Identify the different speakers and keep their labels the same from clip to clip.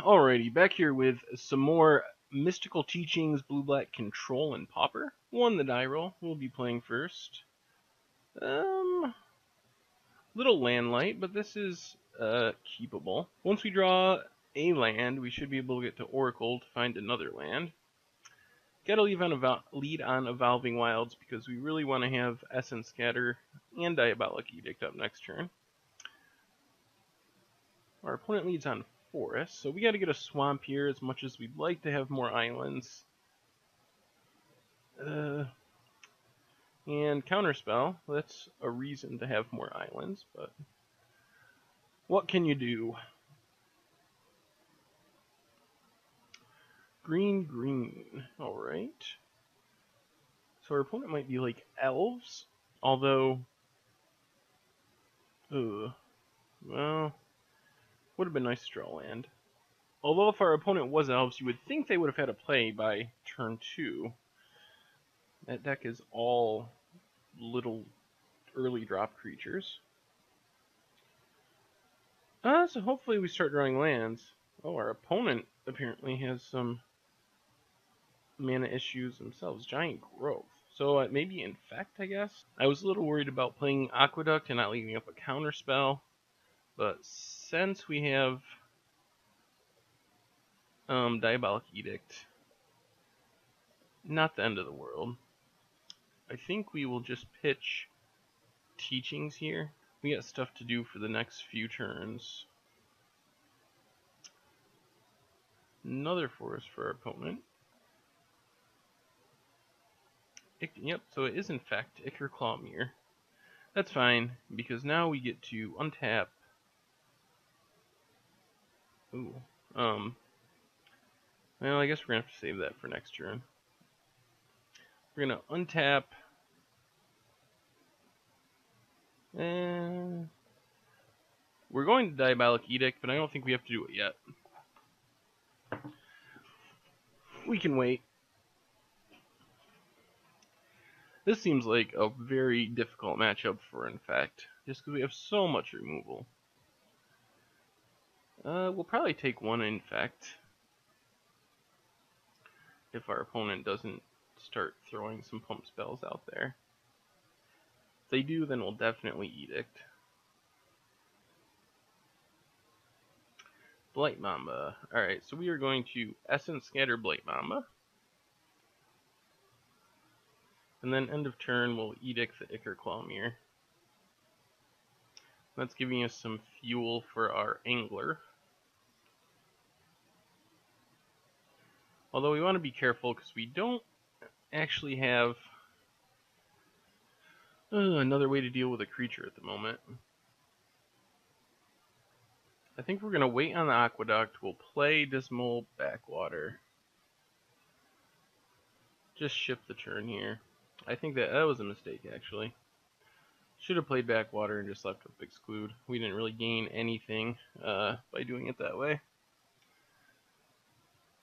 Speaker 1: Alrighty, back here with some more Mystical Teachings, Blue-Black Control, and Pauper. Won the die roll. We'll be playing first. Little land light, but this is keepable. Once we draw a land, we should be able to get to Oracle to find another land. Gotta lead on Evolving Wilds because we really want to have Essence Scatter and Diabolic Edict up next turn. Our opponent leads on Forest, so we gotta get a swamp here as much as we'd like to have more islands. And Counterspell, that's a reason to have more islands, but what can you do? Green, alright. So our opponent might be like elves, although, well, would have been nice to draw land. Although if our opponent was elves, you would think they would have had a play by turn 2. That deck is all little early drop creatures. So hopefully we start drawing lands. Oh, our opponent apparently has some mana issues themselves. Giant Growth. So maybe Infect, I guess? I was a little worried about playing Aqueduct and not leaving up a counterspell. But since we have Diabolic Edict, not the end of the world. I think we will just pitch Teachings here. We got stuff to do for the next few turns. Another forest for our opponent. Yep, so it is in fact Ichor Clawmere. That's fine, because now we get to untap. Ooh. Well, I guess we're gonna have to save that for next turn. We're gonna untap. And we're going to Diabolic Edict, but I don't think we have to do it yet. We can wait. This seems like a very difficult matchup for Infect, just because we have so much removal. We'll probably take one Infect if our opponent doesn't start throwing some pump spells out there. If they do, then we'll definitely Edict. Blight Mamba. Alright, so we are going to Essence Scatter Blight Mamba. And then end of turn, we'll Edict the Ichor Clawmere. That's giving us some fuel for our Angler. Although we want to be careful because we don't actually have another way to deal with a creature at the moment. I think we're going to wait on the Aqueduct. We'll play Dismal Backwater. Just ship the turn here. I think that was a mistake, actually. Should have played Backwater and just left with Exclude. We didn't really gain anything by doing it that way.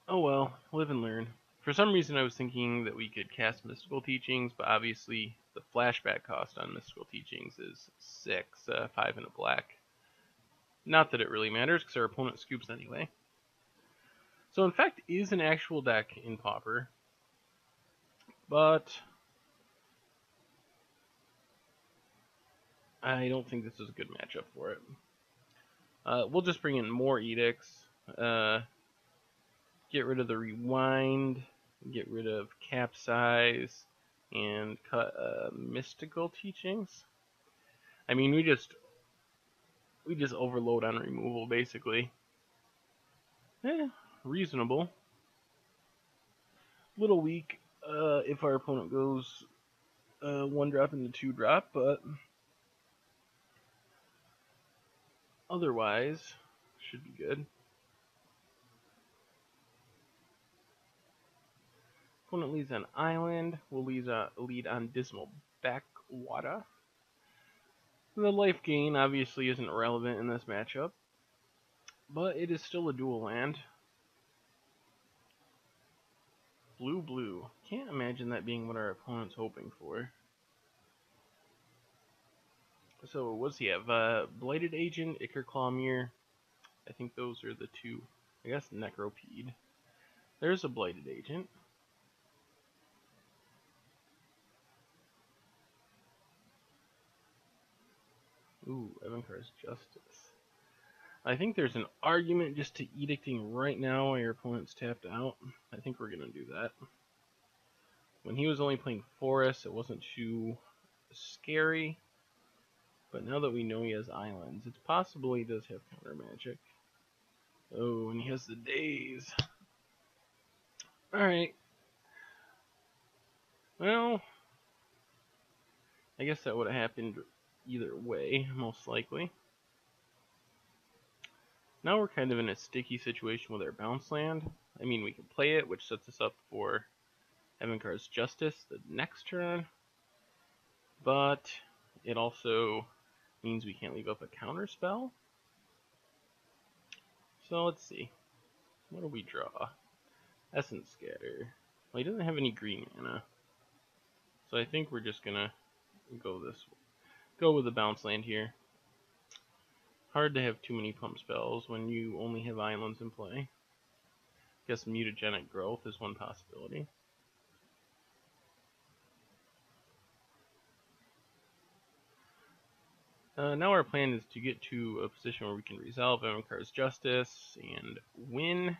Speaker 1: Oh well, live and learn. For some reason I was thinking that we could cast Mystical Teachings, but obviously the flashback cost on Mystical Teachings is 6, 5 and a black. Not that it really matters, because our opponent scoops anyway. So Infect is an actual deck in Pauper, but I don't think this is a good matchup for it. We'll just bring in more Edicts, get rid of the Rewind, get rid of Capsize, and cut Mystical Teachings. I mean, we just overload on removal, basically. Reasonable. Little weak if our opponent goes 1 drop into 2 drop, but otherwise should be good. Opponent leads on Island. We'll lead on Dismal Backwater. The life gain obviously isn't relevant in this matchup, but it is still a dual land. Blue. Can't imagine that being what our opponent's hoping for. So what does he have? Blighted Agent, Ichor Clawmere. I think those are the two I guess Necropede. There's a Blighted Agent. Ooh, Evankar's Justice. I think there's an argument just to Edicting right now while your opponent's tapped out. I think we're going to do that. When he was only playing Forest, it wasn't too scary. But now that we know he has islands, it's possible he does have counter magic. Oh, and he has the Daze. Alright. Well, I guess that would have happened either way, most likely. Now we're kind of in a sticky situation with our bounce land. I mean, we can play it, which sets us up for Evankar's Justice the next turn, but it also means we can't leave up a counter spell. So let's see. What do we draw? Essence Scatter. Well, he doesn't have any green mana, so I think we're just gonna go with the bounce land here. Hard to have too many pump spells when you only have islands in play. Guess Mutagenic Growth is one possibility. Now our plan is to get to a position where we can resolve Evankar's Justice and win.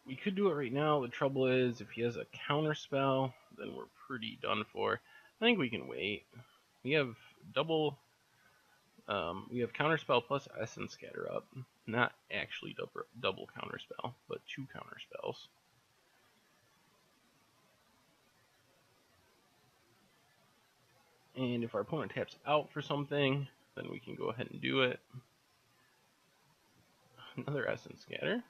Speaker 1: We could do it right now. The trouble is, if he has a counter spell, then we're pretty done for. I think we can wait. We have we have counterspell plus Essence Scatter up. Not actually double counterspell, but 2 counterspells. And if our opponent taps out for something, then we can go ahead and do it. Another Essence Scatter.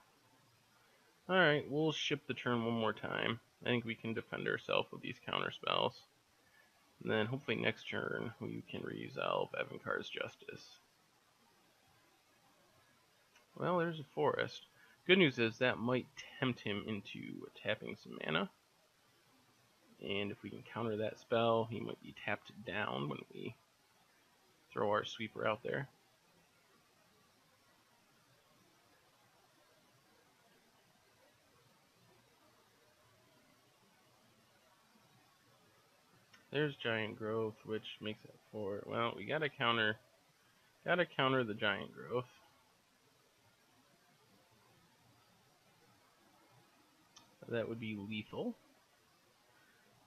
Speaker 1: Alright, we'll ship the turn one more time. I think we can defend ourselves with these counterspells. And then hopefully next turn we can resolve Evankar's Justice. Well, there's a Forest. Good news is that might tempt him into tapping some mana. And if we can counter that spell, he might be tapped down when we throw our sweeper out there. There's Giant Growth, which makes it 4. Well, we gotta counter the Giant Growth. That would be lethal.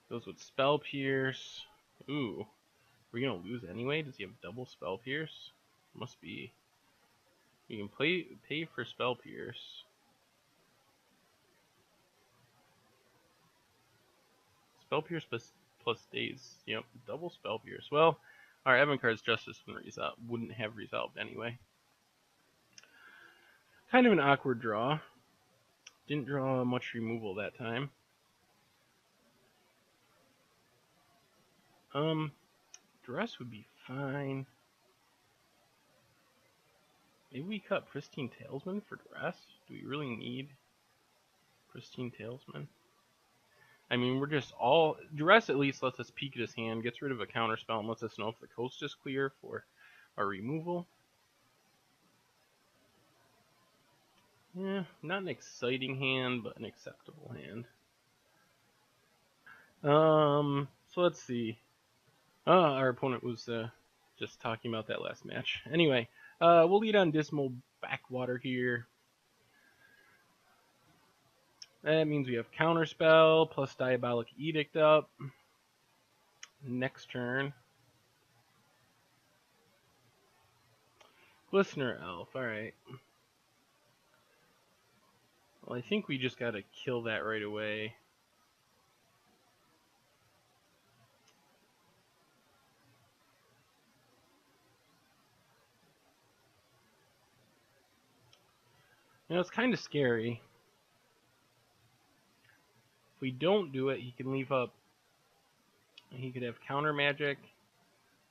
Speaker 1: Goes with Spell Pierce. Ooh. We're gonna lose anyway? Does he have double Spell Pierce? Must be. We can pay for Spell Pierce. Spell Pierce plus Daze. Yep, double Spell Pierce. Well, our Evankar's Justice wouldn't have resolved anyway. Kind of an awkward draw. Didn't draw much removal that time. Duress would be fine. Maybe we cut Pristine Talesman for Duress? Do we really need Pristine Talesman? I mean, we're just all... Duress at least lets us peek at his hand, gets rid of a counterspell, and lets us know if the coast is clear for our removal. Yeah, not an exciting hand, but an acceptable hand. So let's see. Our opponent was just talking about that last match. Anyway, we'll lead on Dismal Backwater here. That means we have Counterspell plus Diabolic Edict up. Next turn. Glistener Elf, alright. Well, I think we just gotta kill that right away. You know, it's kind of scary. If we don't do it, he can leave up... He could have counter magic.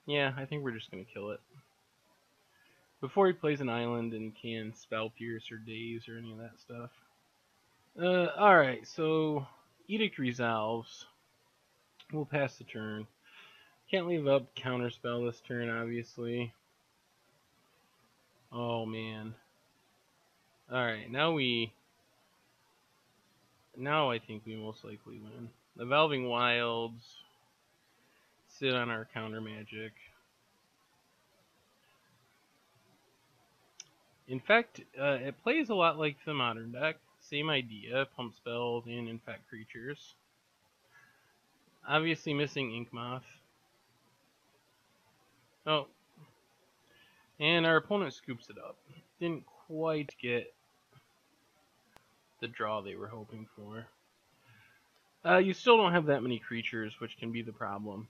Speaker 1: Yeah, I think we're just gonna kill it. Before he plays an island and can Spell Pierce or Daze or any of that stuff. Alright, so Edict resolves. We'll pass the turn. Can't leave up Counterspell this turn, obviously. Oh man. Alright, now I think we most likely win. The Valving Wilds sit on our counter magic. Infect, it plays a lot like the modern deck. Same idea, pump spells and infect creatures. Obviously missing Ink Moth. Oh, and our opponent scoops it up. Didn't quite get the draw they were hoping for. You still don't have that many creatures, which can be the problem.